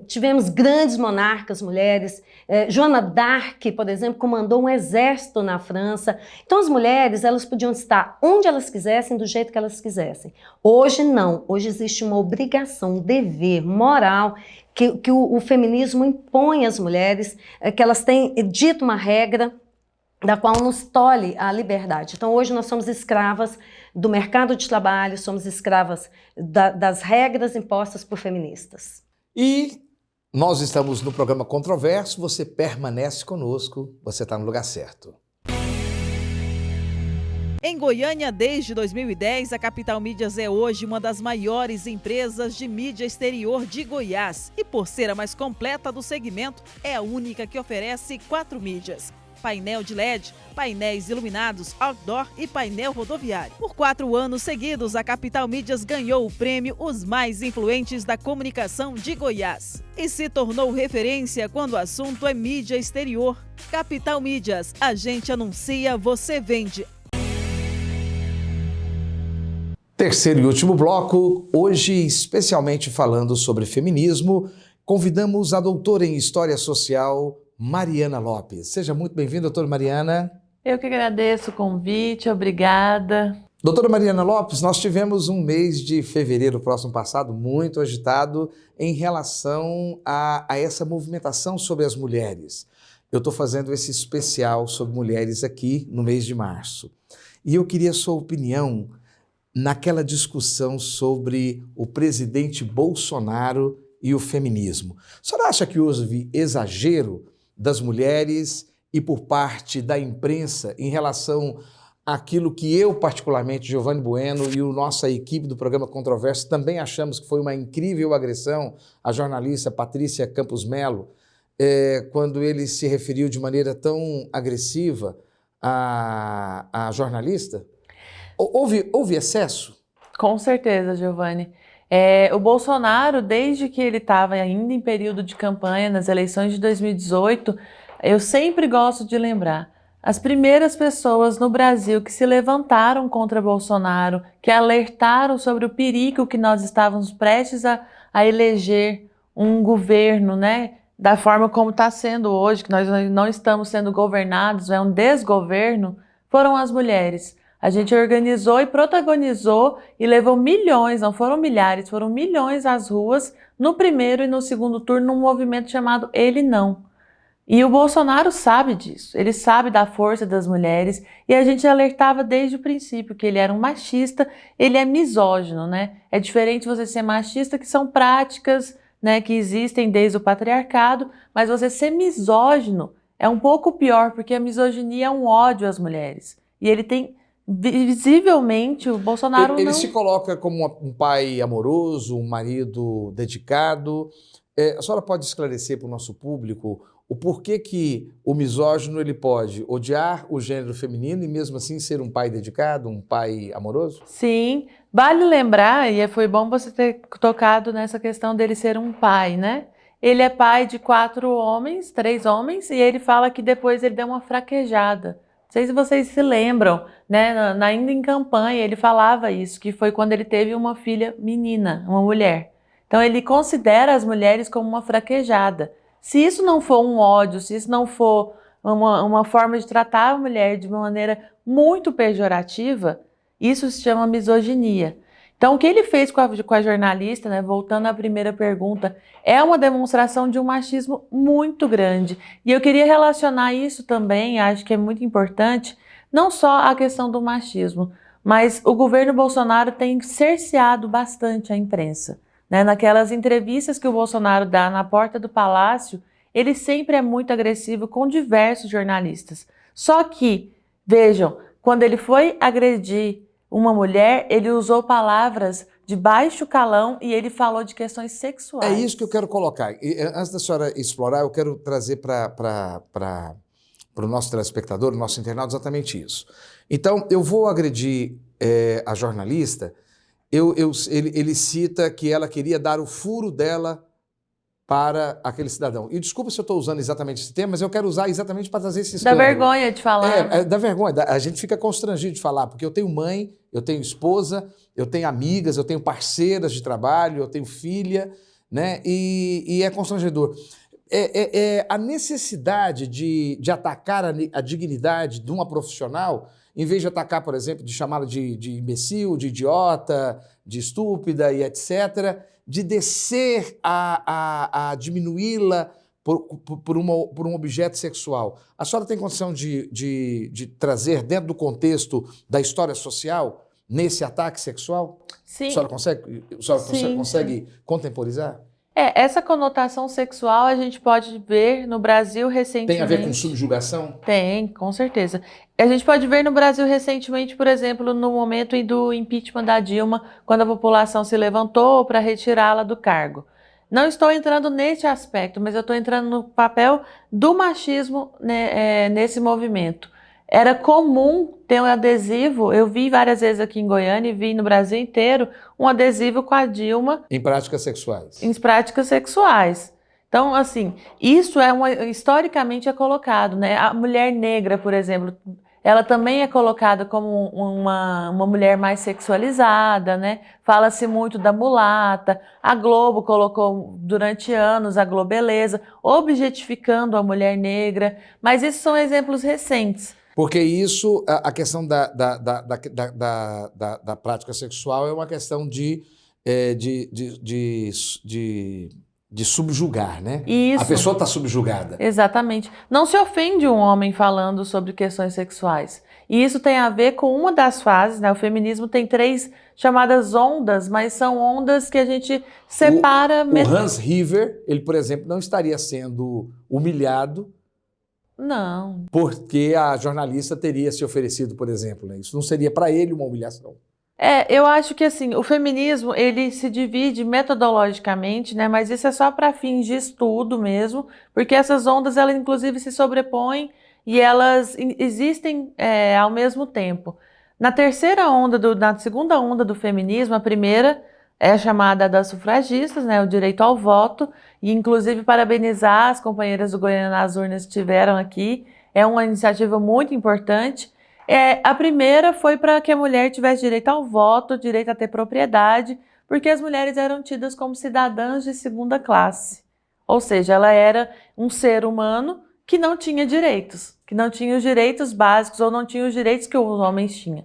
tivemos grandes monarcas mulheres. Joana d'Arc, por exemplo, comandou um exército na França. Então as mulheres, elas podiam estar onde elas quisessem, do jeito que elas quisessem. Hoje não, hoje existe uma obrigação, um dever moral que o feminismo impõe às mulheres, que elas têm dito uma regra da qual nos tolhe a liberdade. Então hoje nós somos escravas do mercado de trabalho, somos escravas das regras impostas por feministas. E nós estamos no programa Controverso, você permanece conosco, você está no lugar certo. Em Goiânia, desde 2010, a Capital Mídias é hoje uma das maiores empresas de mídia exterior de Goiás. E por ser a mais completa do segmento, é a única que oferece 4 mídias: painel de LED, painéis iluminados, outdoor e painel rodoviário. Por 4 anos seguidos, a Capital Mídias ganhou o prêmio Os Mais Influentes da Comunicação de Goiás e se tornou referência quando o assunto é mídia exterior. Capital Mídias, a gente anuncia, você vende. Terceiro e último bloco, hoje especialmente falando sobre feminismo, convidamos a doutora em História Social, Mariana Lopes. Seja muito bem-vinda, doutora Mariana. Eu que agradeço o convite, obrigada. Doutora Mariana Lopes, nós tivemos um mês de fevereiro próximo passado muito agitado em relação a essa movimentação sobre as mulheres. Eu estou fazendo esse especial sobre mulheres aqui no mês de março. E eu queria a sua opinião naquela discussão sobre o presidente Bolsonaro e o feminismo. A senhora acha que houve exagero das mulheres e por parte da imprensa em relação àquilo que eu, particularmente, Giovanni Bueno e a nossa equipe do programa Controverso também achamos que foi uma incrível agressão à jornalista Patrícia Campos Melo, quando ele se referiu de maneira tão agressiva à jornalista? Houve excesso? Com certeza, Giovanni. O Bolsonaro, desde que ele estava ainda em período de campanha nas eleições de 2018, eu sempre gosto de lembrar, as primeiras pessoas no Brasil que se levantaram contra Bolsonaro, que alertaram sobre o perigo que nós estávamos prestes a eleger um governo, né, da forma como está sendo hoje, que nós não estamos sendo governados, é um desgoverno, foram as mulheres. A gente organizou e protagonizou e levou milhões, não foram milhares, foram milhões às ruas no primeiro e no segundo turno num movimento chamado Ele Não. E o Bolsonaro sabe disso, ele sabe da força das mulheres e a gente alertava desde o princípio que ele era um machista, ele é misógino, né? É diferente você ser machista, que são práticas, né, que existem desde o patriarcado, mas você ser misógino é um pouco pior, porque a misoginia é um ódio às mulheres. E ele tem... Visivelmente, o Bolsonaro ele se coloca como um pai amoroso, um marido dedicado. A senhora pode esclarecer para o nosso público o porquê que o misógino ele pode odiar o gênero feminino e mesmo assim ser um pai dedicado, um pai amoroso? Sim, vale lembrar, e foi bom você ter tocado nessa questão dele ser um pai, né? Ele é pai de 3 homens, e ele fala que depois ele deu uma fraquejada. Não sei se vocês se lembram, né? Ainda em campanha ele falava isso, que foi quando ele teve uma filha menina, uma mulher. Então ele considera as mulheres como uma fraquejada. Se isso não for um ódio, se isso não for uma forma de tratar a mulher de uma maneira muito pejorativa, isso se chama misoginia. Então, o que ele fez com a jornalista, né, voltando à primeira pergunta, é uma demonstração de um machismo muito grande. E eu queria relacionar isso também, acho que é muito importante, não só a questão do machismo, mas o governo Bolsonaro tem cerceado bastante a imprensa, né? Naquelas entrevistas que o Bolsonaro dá na porta do palácio, ele sempre é muito agressivo com diversos jornalistas. Só que, vejam, quando ele foi agredir uma mulher, ele usou palavras de baixo calão e ele falou de questões sexuais. É isso que eu quero colocar. E, antes da senhora explorar, eu quero trazer para o nosso telespectador, o nosso internauta, exatamente isso. Então, eu vou agredir a jornalista, ele cita que ela queria dar o furo dela para aquele cidadão. E desculpa se eu estou usando exatamente esse termo, mas eu quero usar exatamente para trazer esse escândalo. Dá vergonha de falar. Dá vergonha. A gente fica constrangido de falar, porque eu tenho mãe, eu tenho esposa, eu tenho amigas, eu tenho parceiras de trabalho, eu tenho filha, né? E é constrangedor. A necessidade de atacar a dignidade de uma profissional, em vez de atacar, por exemplo, de chamá-la de imbecil, de idiota, de estúpida e etc., de descer a diminuí-la por um objeto sexual. A senhora tem condição de trazer dentro do contexto da história social nesse ataque sexual? Sim. A senhora consegue contemporizar? Essa conotação sexual a gente pode ver no Brasil recentemente. Tem a ver com subjugação? Tem, com certeza. A gente pode ver no Brasil recentemente, por exemplo, no momento do impeachment da Dilma, quando a população se levantou para retirá-la do cargo. Não estou entrando nesse aspecto, mas eu estou entrando no papel do machismo, né, nesse movimento. Era comum ter um adesivo, eu vi várias vezes aqui em Goiânia e vi no Brasil inteiro, um adesivo com a Dilma. Em práticas sexuais. Em práticas sexuais. Então, assim, isso historicamente é colocado, né? A mulher negra, por exemplo, ela também é colocada como uma mulher mais sexualizada, né? Fala-se muito da mulata. A Globo colocou durante anos a Globeleza, objetificando a mulher negra. Mas esses são exemplos recentes. Porque isso, a questão da prática sexual é uma questão de subjugar, né? Isso. A pessoa está subjugada. Exatamente. Não se ofende um homem falando sobre questões sexuais. E isso tem a ver com uma das fases, né? O feminismo tem 3 chamadas ondas, mas são ondas que a gente separa... O Hans River, ele, por exemplo, não estaria sendo humilhado. Não. Porque a jornalista teria se oferecido, por exemplo, né? Isso não seria para ele uma humilhação. Eu acho que assim, o feminismo, ele se divide metodologicamente, né? Mas isso é só para fins de estudo mesmo, porque essas ondas, elas inclusive se sobrepõem e elas existem ao mesmo tempo. Na segunda onda do feminismo, a primeira é chamada das sufragistas, né, o direito ao voto, e inclusive parabenizar as companheiras do Goiânia nas Urnas que estiveram aqui, é uma iniciativa muito importante. A primeira foi para que a mulher tivesse direito ao voto, direito a ter propriedade, porque as mulheres eram tidas como cidadãs de segunda classe, ou seja, ela era um ser humano que não tinha direitos, que não tinha os direitos básicos ou não tinha os direitos que os homens tinham.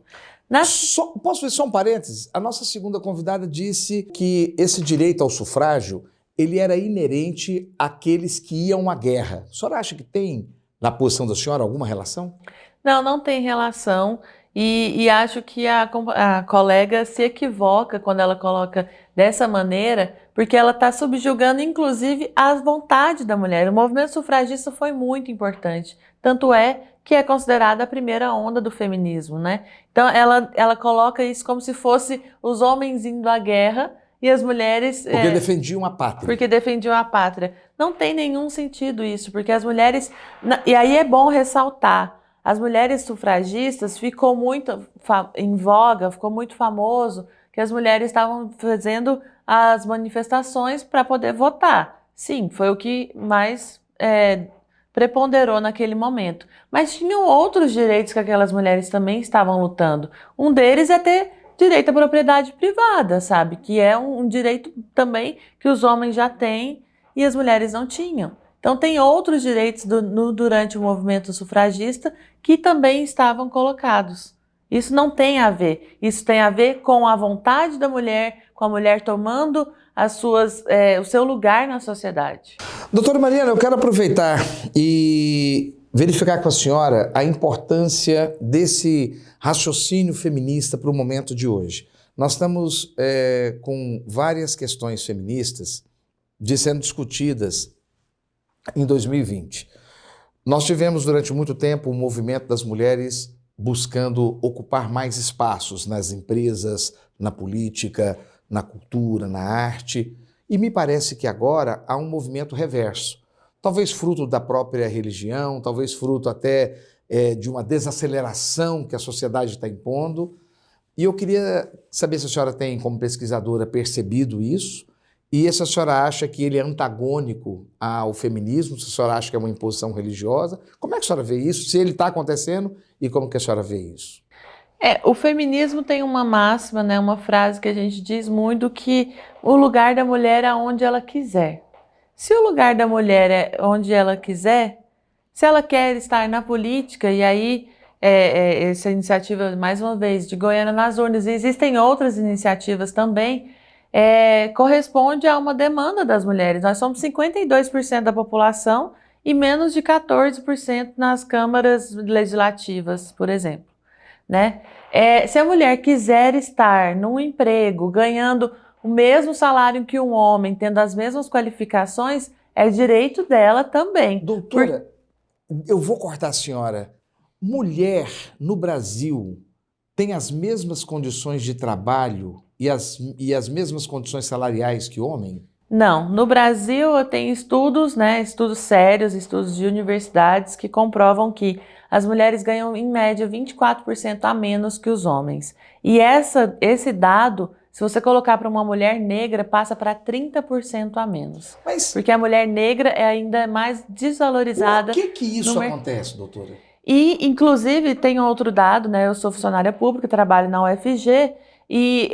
Posso fazer só um parênteses? A nossa segunda convidada disse que esse direito ao sufrágio ele era inerente àqueles que iam à guerra. A senhora acha que tem, na posição da senhora, alguma relação? Não, não tem relação. E acho que a colega se equivoca quando ela coloca dessa maneira, porque ela está subjugando, inclusive, as vontades da mulher. O movimento sufragista foi muito importante. Tanto é que é considerada a primeira onda do feminismo, né? Então, ela coloca isso como se fosse os homens indo à guerra e as mulheres... Porque defendiam a pátria. Porque defendiam a pátria. Não tem nenhum sentido isso, porque as mulheres... E aí é bom ressaltar, as mulheres sufragistas ficou muito em voga, ficou muito famoso que as mulheres estavam fazendo as manifestações para poder votar. Sim, foi o que mais preponderou naquele momento. Mas tinham outros direitos que aquelas mulheres também estavam lutando. Um deles é ter direito à propriedade privada, sabe? Que é um direito também que os homens já têm e as mulheres não tinham. Então tem outros direitos durante o movimento sufragista que também estavam colocados. Isso não tem a ver. Isso tem a ver com a vontade da mulher, com a mulher tomando o seu lugar na sociedade. Doutora Mariana, eu quero aproveitar e verificar com a senhora a importância desse raciocínio feminista para o momento de hoje. Nós estamos com várias questões feministas sendo discutidas em 2020. Nós tivemos durante muito tempo o movimento das mulheres buscando ocupar mais espaços nas empresas, na política, na cultura, na arte, e me parece que agora há um movimento reverso, talvez fruto da própria religião, talvez fruto até de uma desaceleração que a sociedade está impondo, e eu queria saber se a senhora tem, como pesquisadora, percebido isso, e se a senhora acha que ele é antagônico ao feminismo, se a senhora acha que é uma imposição religiosa, como é que a senhora vê isso, se ele está acontecendo e como que a senhora vê isso? O feminismo tem uma máxima, né, uma frase que a gente diz muito, que o lugar da mulher é onde ela quiser. Se o lugar da mulher é onde ela quiser, se ela quer estar na política, e aí essa iniciativa, mais uma vez, de Goiânia nas Urnas, e existem outras iniciativas também, corresponde a uma demanda das mulheres. Nós somos 52% da população e menos de 14% nas câmaras legislativas, por exemplo. Né? Se a mulher quiser estar num emprego, ganhando o mesmo salário que um homem, tendo as mesmas qualificações, é direito dela também. Doutora, eu vou cortar a senhora. Mulher no Brasil tem as mesmas condições de trabalho e as mesmas condições salariais que homem? Não. No Brasil, eu tenho estudos, né, estudos sérios, estudos de universidades que comprovam que as mulheres ganham, em média, 24% a menos que os homens. E esse dado, se você colocar para uma mulher negra, passa para 30% a menos. Porque a mulher negra é ainda mais desvalorizada. Por que isso acontece, doutora? E, inclusive, tem outro dado, né? Eu sou funcionária pública, trabalho na UFG, e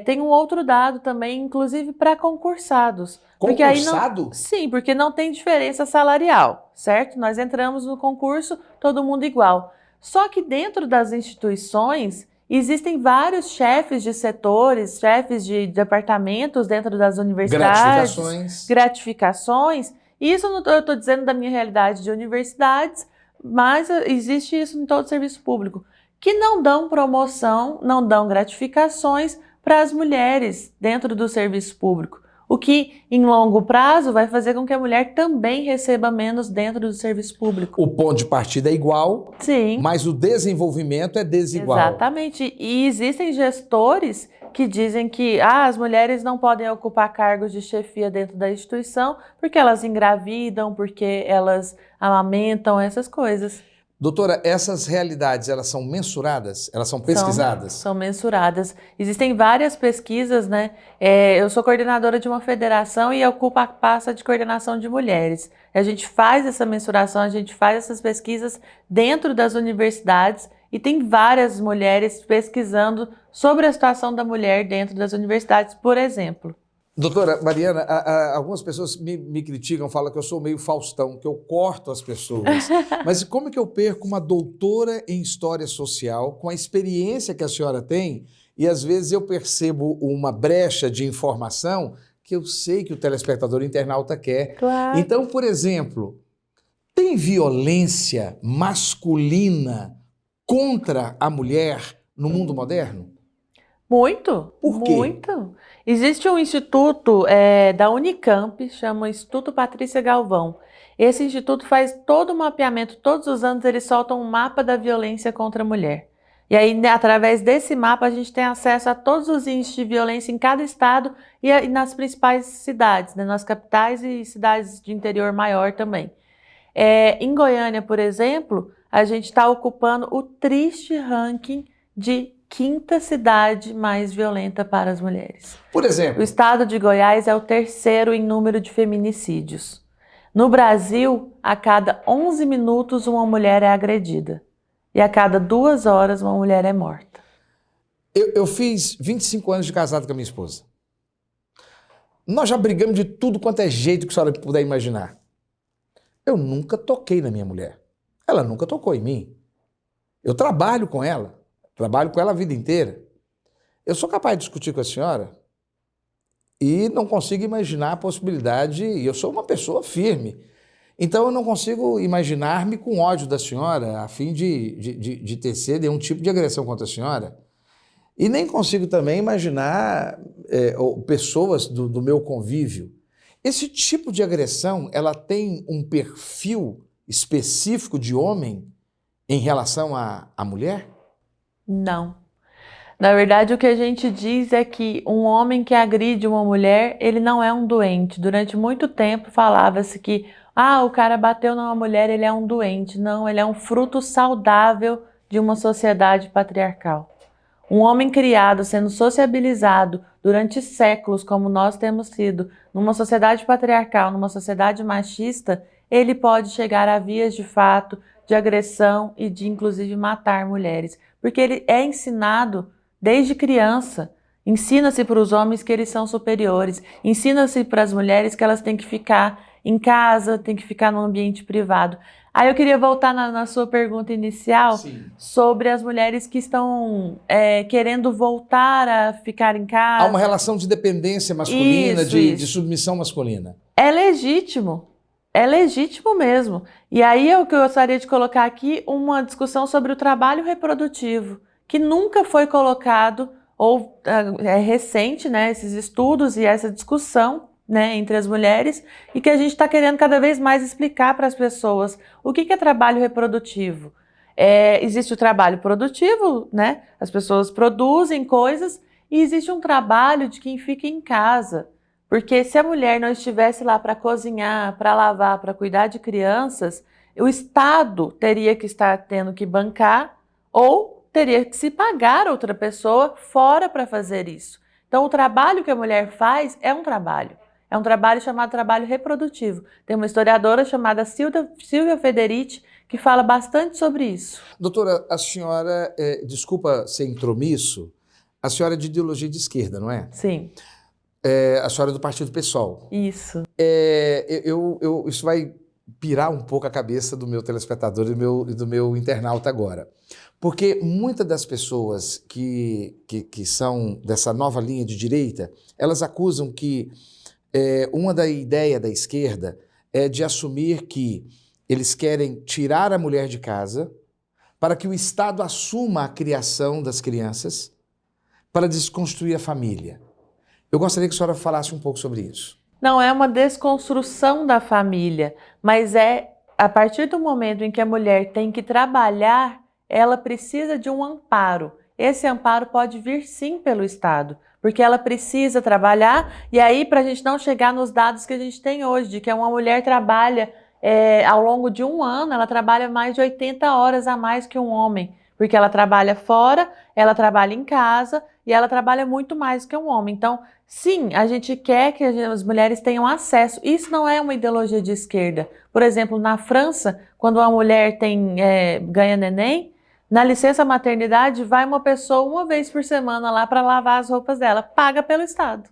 tem um outro dado também, inclusive, para concursados. Concursado? Sim, porque não tem diferença salarial, certo? Nós entramos no concurso, todo mundo igual. Só que dentro das instituições, existem vários chefes de setores, chefes de departamentos dentro das universidades. Gratificações. Isso eu estou dizendo da minha realidade de universidades, mas existe isso em todo o serviço público, que não dão promoção, não dão gratificações para as mulheres dentro do serviço público. O que, em longo prazo, vai fazer com que a mulher também receba menos dentro do serviço público. O ponto de partida é igual, sim, mas o desenvolvimento é desigual. Exatamente. E existem gestores que dizem que as mulheres não podem ocupar cargos de chefia dentro da instituição porque elas engravidam, porque elas amamentam, essas coisas. Doutora, essas realidades, elas são mensuradas? Elas são pesquisadas? São mensuradas. Existem várias pesquisas, né? Eu sou coordenadora de uma federação e ocupo a pasta de coordenação de mulheres. A gente faz essa mensuração, a gente faz essas pesquisas dentro das universidades e tem várias mulheres pesquisando sobre a situação da mulher dentro das universidades, por exemplo. Doutora Mariana, algumas pessoas me criticam, falam que eu sou meio Faustão, que eu corto as pessoas. Mas como é que eu perco uma doutora em História Social, com a experiência que a senhora tem, e às vezes eu percebo uma brecha de informação que eu sei que o telespectador internauta quer. Claro. Então, por exemplo, tem violência masculina contra a mulher no mundo moderno? Muito. Por quê? Muito. Existe um instituto da Unicamp, chama Instituto Patrícia Galvão. Esse instituto faz todo o mapeamento, todos os anos eles soltam um mapa da violência contra a mulher. E aí, através desse mapa, a gente tem acesso a todos os índices de violência em cada estado e nas principais cidades, né, nas capitais e cidades de interior maior também. Em Goiânia, por exemplo, a gente está ocupando o triste ranking de 5ª cidade mais violenta para as mulheres. Por exemplo? O estado de Goiás é o 3º em número de feminicídios. No Brasil, a cada 11 minutos uma mulher é agredida. E a cada 2 horas uma mulher é morta. Eu fiz 25 anos de casado com a minha esposa. Nós já brigamos de tudo quanto é jeito que a senhora puder imaginar. Eu nunca toquei na minha mulher. Ela nunca tocou em mim. Eu trabalho com ela. trabalho com ela a vida inteira. Eu sou capaz de discutir com a senhora e não consigo imaginar a possibilidade, e eu sou uma pessoa firme, então eu não consigo imaginar-me com ódio da senhora a fim de tecer nenhum tipo de agressão contra a senhora. E nem consigo também imaginar pessoas do meu convívio. Esse tipo de agressão, ela tem um perfil específico de homem em relação à mulher? Não. Na verdade, o que a gente diz é que um homem que agride uma mulher, ele não é um doente. Durante muito tempo falava-se que o cara bateu numa mulher, ele é um doente. Não, ele é um fruto saudável de uma sociedade patriarcal. Um homem criado, sendo sociabilizado durante séculos, como nós temos sido, numa sociedade patriarcal, numa sociedade machista, ele pode chegar a vias de fato, de agressão e de, inclusive, matar mulheres. Porque ele é ensinado desde criança. Ensina-se para os homens que eles são superiores. Ensina-se para as mulheres que elas têm que ficar em casa, têm que ficar no ambiente privado. Aí eu queria voltar na sua pergunta inicial. Sim. Sobre as mulheres que estão querendo voltar a ficar em casa. Há uma relação de dependência masculina, Isso. de submissão masculina. É legítimo mesmo. E aí eu gostaria de colocar aqui uma discussão sobre o trabalho reprodutivo, que nunca foi colocado, ou é recente, né, esses estudos e essa discussão, né, entre as mulheres, e que a gente está querendo cada vez mais explicar para as pessoas o que é trabalho reprodutivo. Existe o trabalho produtivo, né, as pessoas produzem coisas, e existe um trabalho de quem fica em casa. Porque se a mulher não estivesse lá para cozinhar, para lavar, para cuidar de crianças, o Estado teria que estar tendo que bancar ou teria que se pagar outra pessoa fora para fazer isso. Então, o trabalho que a mulher faz é um trabalho. É um trabalho chamado trabalho reprodutivo. Tem uma historiadora chamada Silvia Federici que fala bastante sobre isso. Doutora, a senhora, desculpa ser intromisso, a senhora é de ideologia de esquerda, não é? Sim. A senhora é do Partido PSOL. Isso. Isso vai pirar um pouco a cabeça do meu telespectador e do meu internauta agora. Porque muitas das pessoas que são dessa nova linha de direita, elas acusam que uma da ideia da esquerda é de assumir que eles querem tirar a mulher de casa para que o Estado assuma a criação das crianças para desconstruir a família. Eu gostaria que a senhora falasse um pouco sobre isso. Não é uma desconstrução da família, mas a partir do momento em que a mulher tem que trabalhar, ela precisa de um amparo. Esse amparo pode vir sim pelo Estado, porque ela precisa trabalhar, e aí para a gente não chegar nos dados que a gente tem hoje, de que uma mulher trabalha ao longo de um ano, ela trabalha mais de 80 horas a mais que um homem, porque ela trabalha fora, ela trabalha em casa e ela trabalha muito mais que um homem. Então, sim, a gente quer que as mulheres tenham acesso. Isso não é uma ideologia de esquerda. Por exemplo, na França, quando uma mulher ganha neném, na licença maternidade vai uma pessoa uma vez por semana lá para lavar as roupas dela, paga pelo Estado.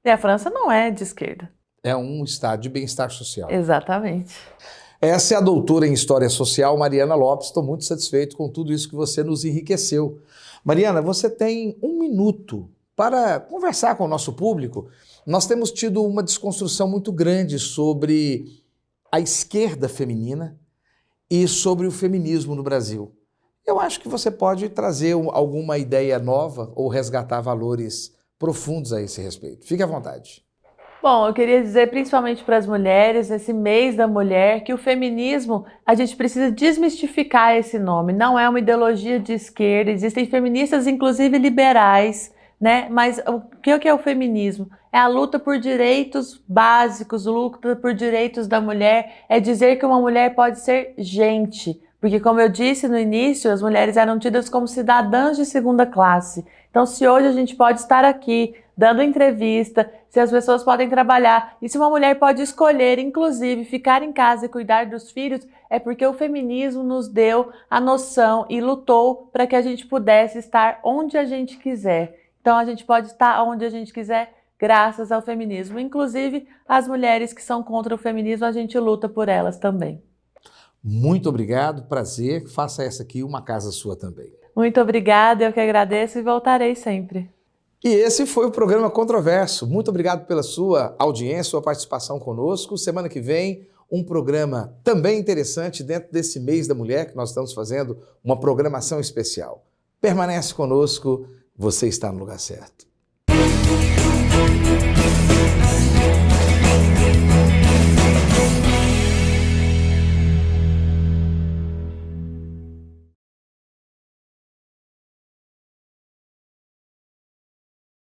E a França não é de esquerda. É um estado de bem-estar social. Exatamente. Essa é a doutora em História Social, Mariana Lopes. Estou muito satisfeito com tudo isso que você nos enriqueceu. Mariana, você tem 1 minuto para conversar com o nosso público. Nós temos tido uma desconstrução muito grande sobre a esquerda feminina e sobre o feminismo no Brasil. Eu acho que você pode trazer alguma ideia nova ou resgatar valores profundos a esse respeito. Fique à vontade. Bom, eu queria dizer principalmente para as mulheres, esse mês da mulher, que o feminismo, a gente precisa desmistificar esse nome. Não é uma ideologia de esquerda, existem feministas, inclusive liberais, né? Mas o que é o feminismo? É a luta por direitos básicos, luta por direitos da mulher, é dizer que uma mulher pode ser gente. Porque, como eu disse no início, as mulheres eram tidas como cidadãs de segunda classe. Então, se hoje a gente pode estar aqui dando entrevista, se as pessoas podem trabalhar, e se uma mulher pode escolher, inclusive, ficar em casa e cuidar dos filhos, é porque o feminismo nos deu a noção e lutou para que a gente pudesse estar onde a gente quiser. Então, a gente pode estar onde a gente quiser graças ao feminismo. Inclusive, as mulheres que são contra o feminismo, a gente luta por elas também. Muito obrigado, prazer. Faça essa aqui uma casa sua também. Muito obrigada, eu que agradeço e voltarei sempre. E esse foi o programa Controverso. Muito obrigado pela sua audiência, sua participação conosco. Semana que vem, um programa também interessante dentro desse mês da mulher, que nós estamos fazendo uma programação especial. Permanece conosco, você está no lugar certo.